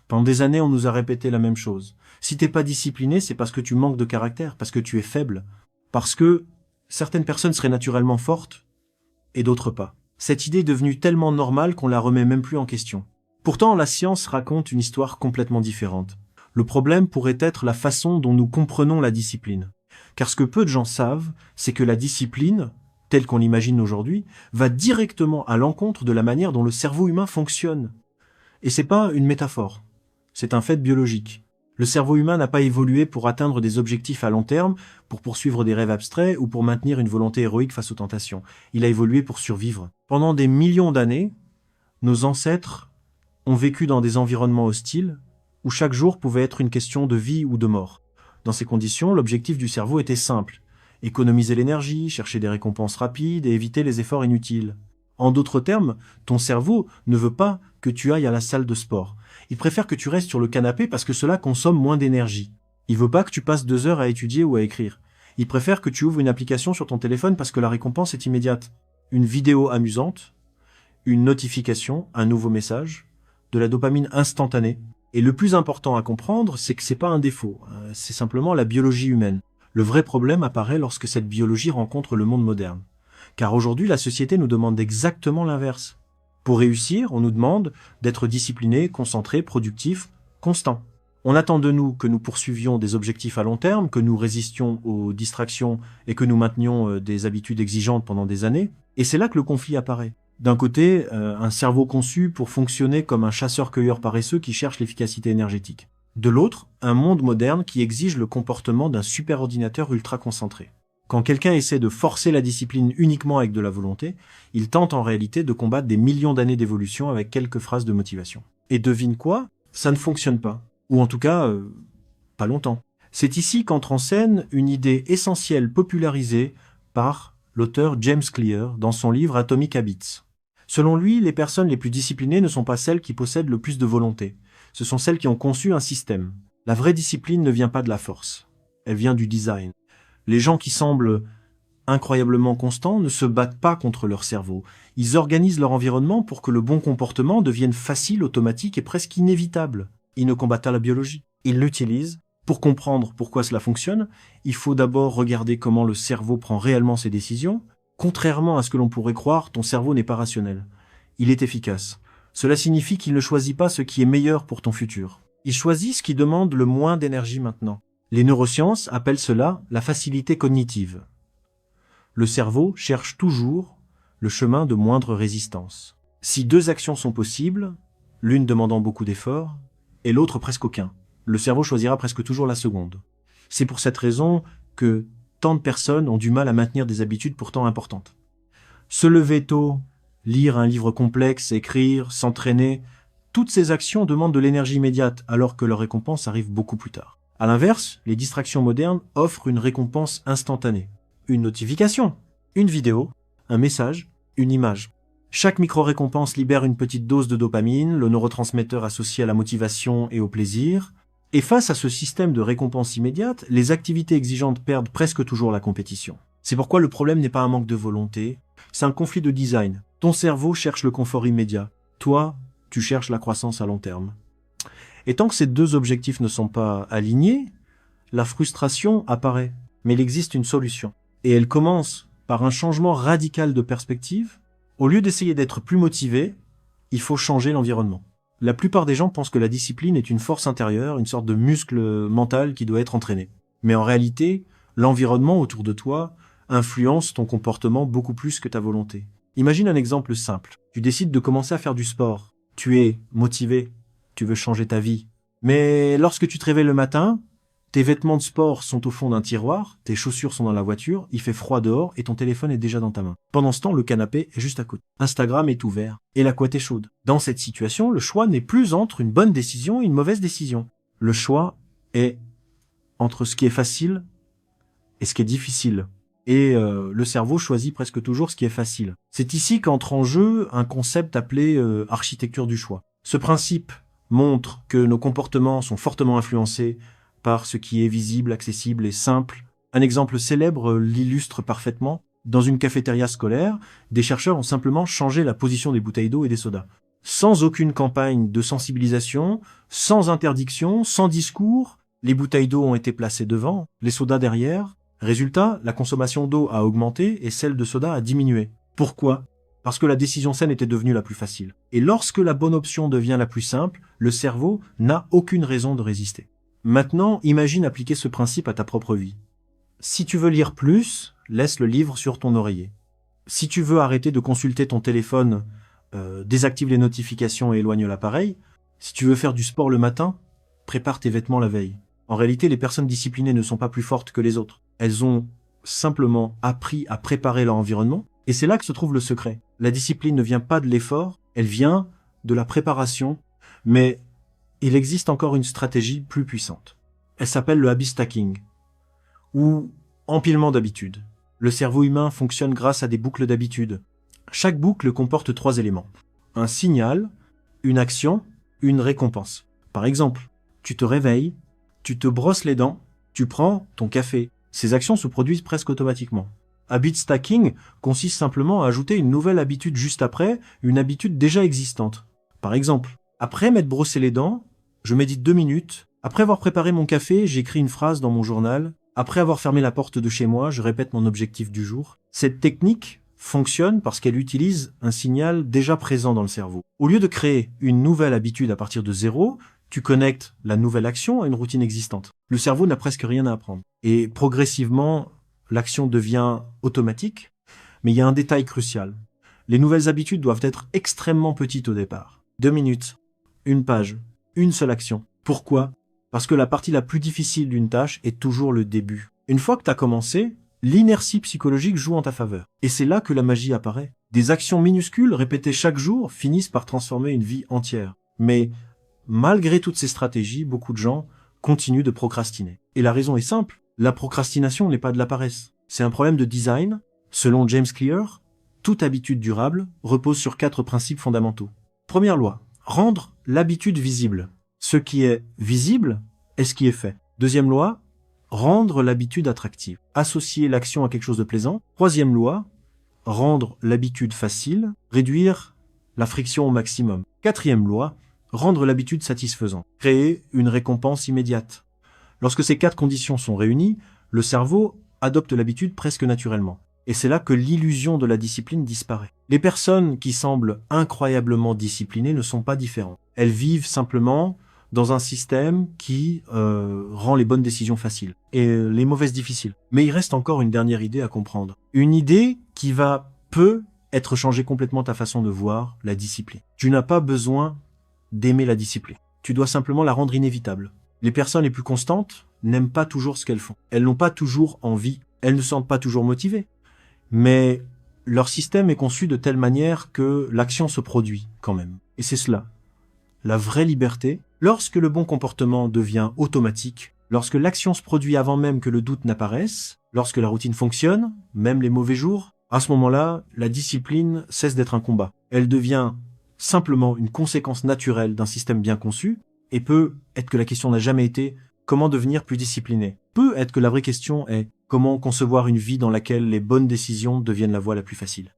Pendant des années, on nous a répété la même chose. Si t'es pas discipliné, c'est parce que tu manques de caractère, parce que tu es faible, parce que certaines personnes seraient naturellement fortes et d'autres pas. Cette idée est devenue tellement normale qu'on la remet même plus en question. Pourtant, la science raconte une histoire complètement différente. Le problème pourrait être la façon dont nous comprenons la discipline. Car ce que peu de gens savent, c'est que la discipline, telle qu'on l'imagine aujourd'hui, va directement à l'encontre de la manière dont le cerveau humain fonctionne. Et c'est pas une métaphore. C'est un fait biologique. Le cerveau humain n'a pas évolué pour atteindre des objectifs à long terme, pour poursuivre des rêves abstraits ou pour maintenir une volonté héroïque face aux tentations. Il a évolué pour survivre. Pendant des millions d'années, nos ancêtres ont vécu dans des environnements hostiles où chaque jour pouvait être une question de vie ou de mort. Dans ces conditions, l'objectif du cerveau était simple. Économiser l'énergie, chercher des récompenses rapides et éviter les efforts inutiles. En d'autres termes, ton cerveau ne veut pas que tu ailles à la salle de sport. Il préfère que tu restes sur le canapé parce que cela consomme moins d'énergie. Il veut pas que tu passes 2 heures à étudier ou à écrire. Il préfère que tu ouvres une application sur ton téléphone parce que la récompense est immédiate. Une vidéo amusante, une notification, un nouveau message, de la dopamine instantanée. Et le plus important à comprendre, c'est que c'est pas un défaut, c'est simplement la biologie humaine. Le vrai problème apparaît lorsque cette biologie rencontre le monde moderne. Car aujourd'hui, la société nous demande exactement l'inverse. Pour réussir, on nous demande d'être discipliné, concentré, productif, constant. On attend de nous que nous poursuivions des objectifs à long terme, que nous résistions aux distractions et que nous maintenions des habitudes exigeantes pendant des années. Et c'est là que le conflit apparaît. D'un côté, un cerveau conçu pour fonctionner comme un chasseur-cueilleur paresseux qui cherche l'efficacité énergétique. De l'autre, un monde moderne qui exige le comportement d'un superordinateur ultra concentré. Quand quelqu'un essaie de forcer la discipline uniquement avec de la volonté, il tente en réalité de combattre des millions d'années d'évolution avec quelques phrases de motivation. Et devine quoi? Ça ne fonctionne pas. Ou en tout cas, pas longtemps. C'est ici qu'entre en scène une idée essentielle popularisée par l'auteur James Clear dans son livre Atomic Habits. Selon lui, les personnes les plus disciplinées ne sont pas celles qui possèdent le plus de volonté. Ce sont celles qui ont conçu un système. La vraie discipline ne vient pas de la force. Elle vient du design. Les gens qui semblent incroyablement constants ne se battent pas contre leur cerveau. Ils organisent leur environnement pour que le bon comportement devienne facile, automatique et presque inévitable. Ils ne combattent pas la biologie. Ils l'utilisent. Pour comprendre pourquoi cela fonctionne, il faut d'abord regarder comment le cerveau prend réellement ses décisions. Contrairement à ce que l'on pourrait croire, ton cerveau n'est pas rationnel. Il est efficace. Cela signifie qu'il ne choisit pas ce qui est meilleur pour ton futur. Il choisit ce qui demande le moins d'énergie maintenant. Les neurosciences appellent cela la facilité cognitive. Le cerveau cherche toujours le chemin de moindre résistance. Si 2 actions sont possibles, l'une demandant beaucoup d'efforts et l'autre presque aucun, le cerveau choisira presque toujours la seconde. C'est pour cette raison que tant de personnes ont du mal à maintenir des habitudes pourtant importantes. Se lever tôt, lire un livre complexe, écrire, s'entraîner, toutes ces actions demandent de l'énergie immédiate alors que leur récompense arrive beaucoup plus tard. À l'inverse, les distractions modernes offrent une récompense instantanée. Une notification, une vidéo, un message, une image. Chaque micro-récompense libère une petite dose de dopamine, le neurotransmetteur associé à la motivation et au plaisir. Et face à ce système de récompense immédiate, les activités exigeantes perdent presque toujours la compétition. C'est pourquoi le problème n'est pas un manque de volonté, c'est un conflit de design. Ton cerveau cherche le confort immédiat. Toi, tu cherches la croissance à long terme. Et tant que ces 2 objectifs ne sont pas alignés, la frustration apparaît. Mais il existe une solution. Et elle commence par un changement radical de perspective. Au lieu d'essayer d'être plus motivé, il faut changer l'environnement. La plupart des gens pensent que la discipline est une force intérieure, une sorte de muscle mental qui doit être entraîné. Mais en réalité, l'environnement autour de toi influence ton comportement beaucoup plus que ta volonté. Imagine un exemple simple. Tu décides de commencer à faire du sport. Tu es motivé. Tu veux changer ta vie. Mais lorsque tu te réveilles le matin, tes vêtements de sport sont au fond d'un tiroir, tes chaussures sont dans la voiture, il fait froid dehors et ton téléphone est déjà dans ta main. Pendant ce temps, le canapé est juste à côté. Instagram est ouvert et la couette est chaude. Dans cette situation, le choix n'est plus entre une bonne décision et une mauvaise décision. Le choix est entre ce qui est facile et ce qui est difficile. Et le cerveau choisit presque toujours ce qui est facile. C'est ici qu'entre en jeu un concept appelé architecture du choix. Ce principe montre que nos comportements sont fortement influencés par ce qui est visible, accessible et simple. Un exemple célèbre l'illustre parfaitement. Dans une cafétéria scolaire, des chercheurs ont simplement changé la position des bouteilles d'eau et des sodas. sans aucune campagne de sensibilisation, sans interdiction, sans discours. Les bouteilles d'eau ont été placées devant, les sodas derrière. Résultat, la consommation d'eau a augmenté et celle de soda a diminué. Pourquoi ? Parce que la décision saine était devenue la plus facile. Et lorsque la bonne option devient la plus simple, le cerveau n'a aucune raison de résister. Maintenant, imagine appliquer ce principe à ta propre vie. Si tu veux lire plus, laisse le livre sur ton oreiller. Si tu veux arrêter de consulter ton téléphone, désactive les notifications et éloigne l'appareil. Si tu veux faire du sport le matin, prépare tes vêtements la veille. En réalité, les personnes disciplinées ne sont pas plus fortes que les autres. Elles ont simplement appris à préparer leur environnement, et c'est là que se trouve le secret. La discipline ne vient pas de l'effort, elle vient de la préparation, mais il existe encore une stratégie plus puissante. Elle s'appelle le habit stacking, ou empilement d'habitudes. Le cerveau humain fonctionne grâce à des boucles d'habitudes. Chaque boucle comporte 3 éléments. Un signal, une action, une récompense. Par exemple, tu te réveilles, tu te brosses les dents, tu prends ton café. Ces actions se produisent presque automatiquement. Habit stacking consiste simplement à ajouter une nouvelle habitude juste après, une habitude déjà existante. Par exemple, après m'être brossé les dents, je médite 2 minutes. Après avoir préparé mon café, j'écris une phrase dans mon journal. Après avoir fermé la porte de chez moi, je répète mon objectif du jour. Cette technique fonctionne parce qu'elle utilise un signal déjà présent dans le cerveau. Au lieu de créer une nouvelle habitude à partir de zéro, tu connectes la nouvelle action à une routine existante. Le cerveau n'a presque rien à apprendre. Et progressivement, l'action devient automatique, mais il y a un détail crucial. Les nouvelles habitudes doivent être extrêmement petites au départ. 2 minutes, une page, une seule action. Pourquoi ? Parce que la partie la plus difficile d'une tâche est toujours le début. Une fois que tu as commencé, l'inertie psychologique joue en ta faveur. Et c'est là que la magie apparaît. Des actions minuscules répétées chaque jour finissent par transformer une vie entière. Mais malgré toutes ces stratégies, beaucoup de gens continuent de procrastiner. Et la raison est simple, la procrastination n'est pas de la paresse. C'est un problème de design. Selon James Clear, toute habitude durable repose sur 4 principes fondamentaux. Première loi, rendre l'habitude visible. Ce qui est visible est ce qui est fait. Deuxième loi, rendre l'habitude attractive. Associer l'action à quelque chose de plaisant. Troisième loi, rendre l'habitude facile, réduire la friction au maximum. Quatrième loi, rendre l'habitude satisfaisante. Créer une récompense immédiate. Lorsque ces 4 conditions sont réunies, le cerveau adopte l'habitude presque naturellement. Et c'est là que l'illusion de la discipline disparaît. Les personnes qui semblent incroyablement disciplinées ne sont pas différentes. Elles vivent simplement dans un système qui rend les bonnes décisions faciles et les mauvaises difficiles. Mais il reste encore une dernière idée à comprendre. Une idée qui peut être changer complètement ta façon de voir la discipline. Tu n'as pas besoin d'aimer la discipline. Tu dois simplement la rendre inévitable. Les personnes les plus constantes n'aiment pas toujours ce qu'elles font. Elles n'ont pas toujours envie. Elles ne se sentent pas toujours motivées. Mais leur système est conçu de telle manière que l'action se produit quand même. Et c'est cela. La vraie liberté, lorsque le bon comportement devient automatique, lorsque l'action se produit avant même que le doute n'apparaisse, lorsque la routine fonctionne, même les mauvais jours, à ce moment-là, la discipline cesse d'être un combat. Elle devient simplement une conséquence naturelle d'un système bien conçu, et peut être que la question n'a jamais été comment devenir plus discipliné. Peut être que la vraie question est comment concevoir une vie dans laquelle les bonnes décisions deviennent la voie la plus facile.